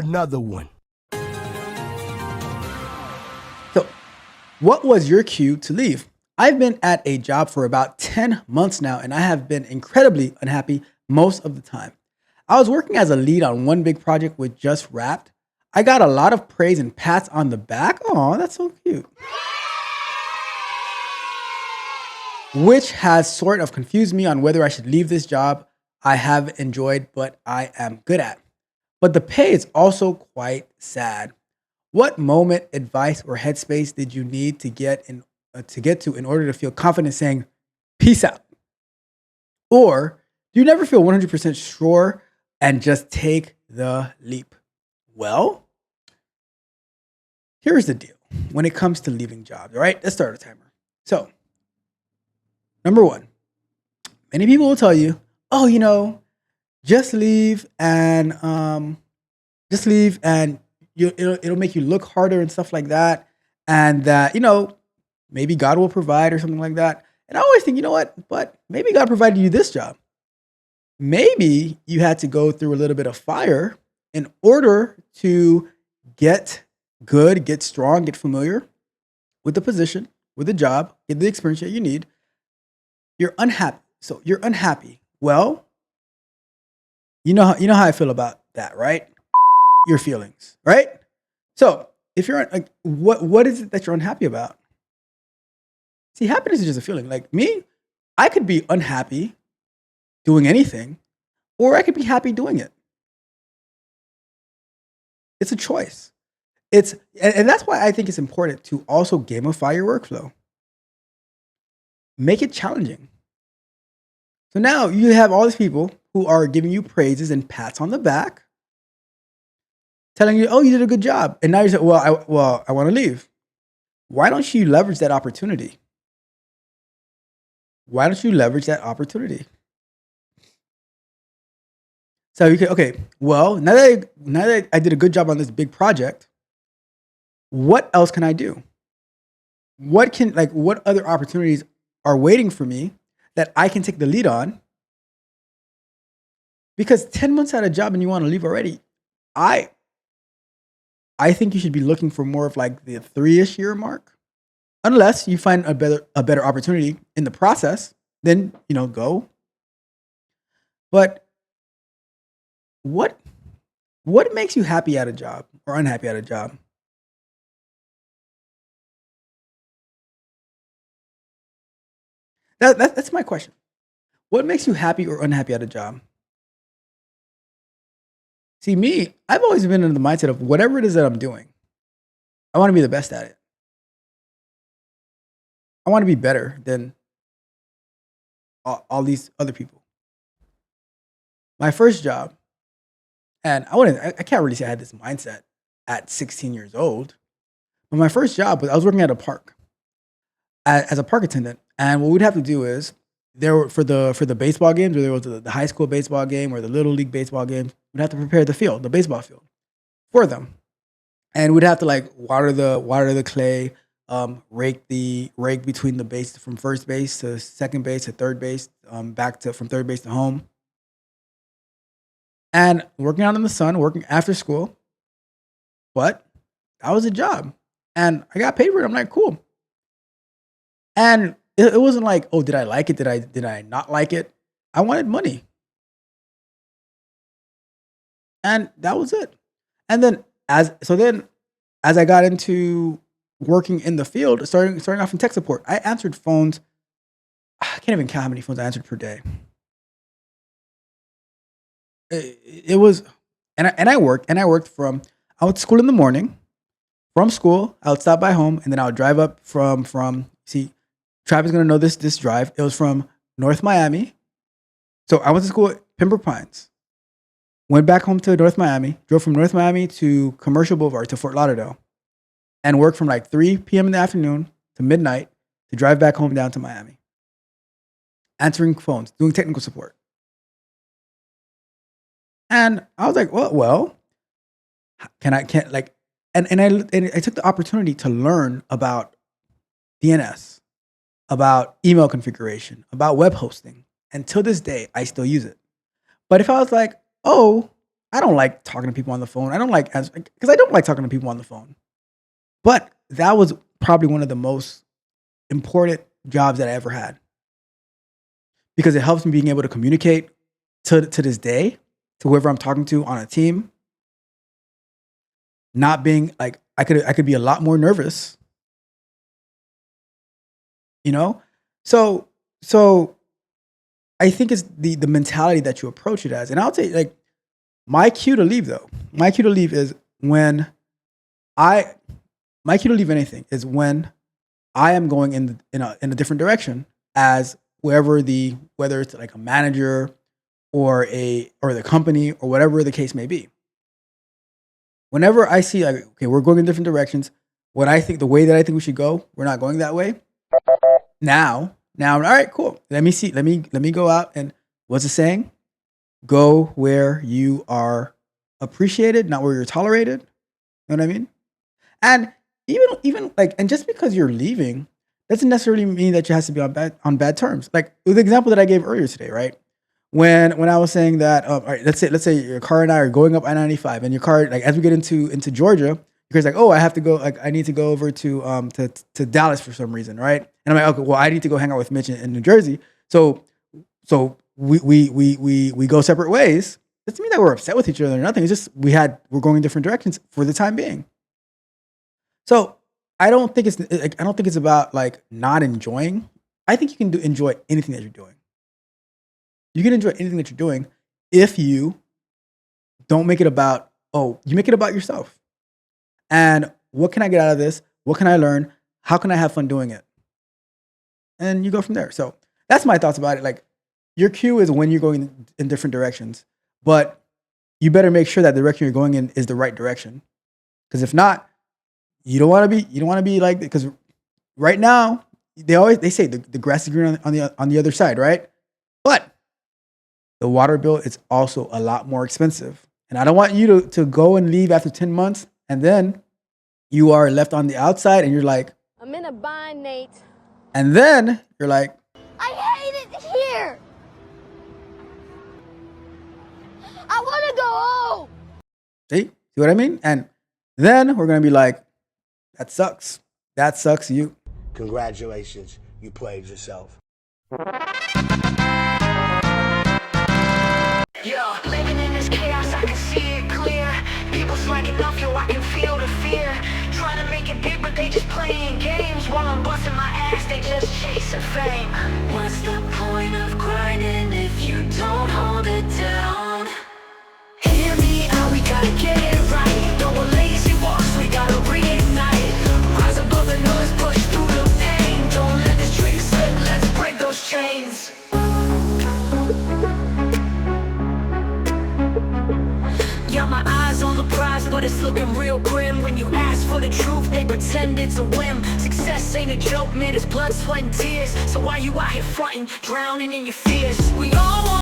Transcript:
another one. So, what was your cue to leave? I've been at a job for about 10 months now, and I have been incredibly unhappy most of the time. I was working as a lead on one big project which just wrapped. I got a lot of praise and pats on the back. Oh, that's so cute. Which has sort of confused me on whether I should leave this job I have enjoyed, but I am good at. But the pay is also quite sad. What moment, advice, or headspace did you need to get to in order to feel confident saying peace out? Or do you never feel 100% sure and just take the leap? Well, here's the deal when it comes to leaving jobs, all right? Let's start a timer. So, number one, many people will tell you, oh, just leave and it'll make you look harder and stuff like that. And that, maybe God will provide or something like that. And I always think, you know what? But maybe God provided you this job. Maybe you had to go through a little bit of fire in order to get good, get strong, get familiar with the position, with the job, get the experience that you need. You're unhappy. So you're unhappy. Well, you know how I feel about that, right? Your feelings, right? So if you're like, what is it that you're unhappy about? See, happiness is just a feeling. Like me, I could be unhappy doing anything, or I could be happy doing it. It's a choice. And that's why I think it's important to also gamify your workflow. Make it challenging. So now you have all these people who are giving you praises and pats on the back, telling you, "Oh, you did a good job," and now you say, I want to leave." Why don't you leverage that opportunity? Why don't you leverage that opportunity? So you can, okay, well, now that I did a good job on this big project, what else can I do? What other opportunities are waiting for me that I can take the lead on? Because 10 months at a job and you want to leave already, I I think you should be looking for more of like the 3-ish year mark. Unless you find a better opportunity in the process, then go. But what what makes you happy at a job or unhappy at a job? That's my question. What makes you happy or unhappy at a job? See, me, I've always been in the mindset of whatever it is that I'm doing, I want to be the best at it. I want to be better than all these other people. My first job, and I can't really say I had this mindset at 16 years old, but my first job was I was working at a park as a park attendant. And what we'd have to do is there were for the baseball games, or there was the high school baseball game or the little league baseball game, we'd have to prepare the field, the baseball field for them. And we'd have to like water the clay, rake between the base from first base to second base to third base, back to from third base to home, and working out in the sun, working after school. But that was a job, and I got paid for it. I'm like, cool. And it wasn't like, oh, did I like it? Did I not like it? I wanted money, and that was it. And then as I got into working in the field, starting off in tech support, I answered phones. I can't even count how many phones I answered per day. It was, and I worked from I went to school in the morning. From school, I would stop by home, and then I would drive up from see, Travis gonna know this drive. It was from North Miami. So I went to school at Pembroke Pines. Went back home to North Miami. Drove from North Miami to Commercial Boulevard to Fort Lauderdale, and worked from like 3 p.m. in the afternoon to midnight to drive back home down to Miami, answering phones, doing technical support. And I was like, well, can I can't like and I took the opportunity to learn about DNS, about email configuration, about web hosting. And till this day, I still use it. But if I was like, oh, I don't like talking to people on the phone. I don't like because I don't like talking to people on the phone. But that was probably one of the most important jobs that I ever had because it helps me being able to communicate to this day to whoever I'm talking to on a team. Not being like I could be a lot more nervous, you know. So I think it's the mentality that you approach it as. And I'll tell you, like my cue to leave though. My cue to leave is when I my cue to leave anything is when I am going in a different direction as whether it's like a manager or the company or whatever the case may be. Whenever I see like okay, we're going in different directions, what I think the way that I think we should go, we're not going that way. Now, all right, cool. Let me go out and what's the saying? Go where you are appreciated, not where you're tolerated. You know what I mean? And even like, and just because you're leaving doesn't necessarily mean that you has to be on bad terms. Like the example that I gave earlier today, right? When I was saying that, all right, let's say your car and I are going up I-95, and your car, like as we get into Georgia, your car's like, oh, I have to go, like I need to go over to Dallas for some reason, right? And I'm like, okay, well, I need to go hang out with Mitch in New Jersey, so we go separate ways. Doesn't mean that we're upset with each other or nothing. It's just we're going in different directions for the time being. So I don't think it's about like not enjoying. I think you can enjoy anything that you're doing. You can enjoy anything that you're doing if you don't make it about, oh, you make it about yourself. And what can I get out of this? What can I learn? How can I have fun doing it? And you go from there. So that's my thoughts about it. Like your cue is when you're going in different directions, but you better make sure that the direction you're going in is the right direction. Because if not, you don't want to be like, because right now they say the grass is green on the other side, right? But the water bill is also a lot more expensive. And I don't want you to go and leave after 10 months and then you are left on the outside and you're like, I'm in a bind, Nate. and then you're like, I hate it here. I want to go home. see what I mean? And then we're going to be like, that sucks. That sucks you. Congratulations, you played yourself. Yo, living in this chaos, I can see it clear. People sliding off you, I can feel the fear. Trying to make it big, but they just playing games. While I'm busting my ass, they just chasing fame. What's the point of grinding if you don't hold it down? Hear me out, we gotta get it right. No more lazy walks, we gotta reignite. Rise above the noise, push through the pain. Don't let this dream slip, let's break those chains. Got my eyes on the prize, but it's looking real grim. When you ask for the truth, they pretend it's a whim. Success ain't a joke, man, it's blood, sweat, and tears. So why you out here fronting, drowning in your fears? We all want